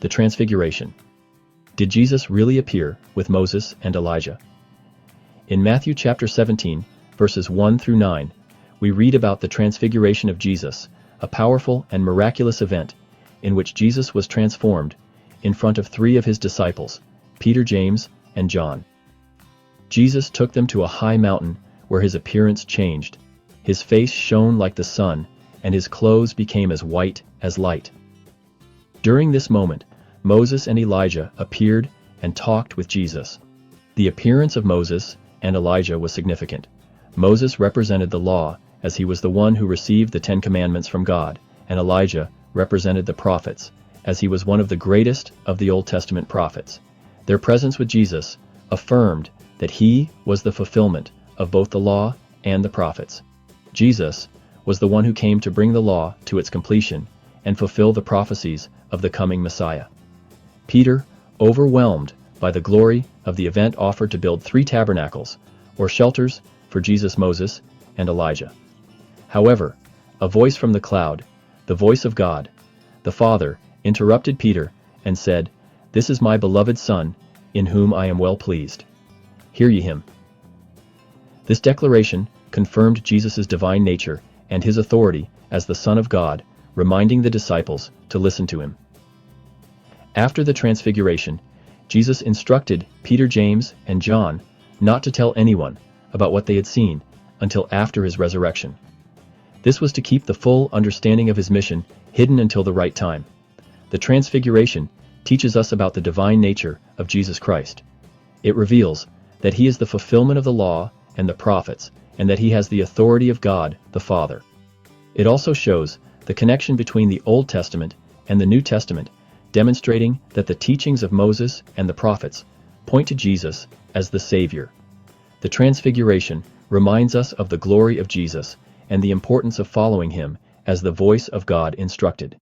The Transfiguration. Did Jesus really appear with Moses and Elijah? In Matthew chapter 17, verses 1 through 9, we read about the Transfiguration of Jesus, a powerful and miraculous event in which Jesus was transformed in front of three of his disciples, Peter, James, and John. Jesus took them to a high mountain where his appearance changed. His face shone like the sun, and his clothes became as white as light. During this moment, Moses and Elijah appeared and talked with Jesus. The appearance of Moses and Elijah was significant. Moses represented the law, as he was the one who received the 10 Commandments from God, and Elijah represented the prophets, as he was one of the greatest of the Old Testament prophets. Their presence with Jesus affirmed that he was the fulfillment of both the law and the prophets. Jesus was the one who came to bring the law to its completion and fulfill the prophecies of the coming Messiah. Peter, overwhelmed by the glory of the event, offered to build 3 tabernacles, or shelters, for Jesus, Moses, and Elijah. However, a voice from the cloud, the voice of God, the Father, interrupted Peter and said, "This is my beloved Son, in whom I am well pleased. Hear ye him." This declaration confirmed Jesus' divine nature and his authority as the Son of God, reminding the disciples to listen to him. After the Transfiguration, Jesus instructed Peter, James, and John not to tell anyone about what they had seen until after his resurrection. This was to keep the full understanding of his mission hidden until the right time. The Transfiguration teaches us about the divine nature of Jesus Christ. It reveals that he is the fulfillment of the law and the prophets, and that he has the authority of God the Father. It also shows the connection between the Old Testament and the New Testament, demonstrating that the teachings of Moses and the prophets point to Jesus as the Savior. The Transfiguration reminds us of the glory of Jesus and the importance of following him as the voice of God instructed.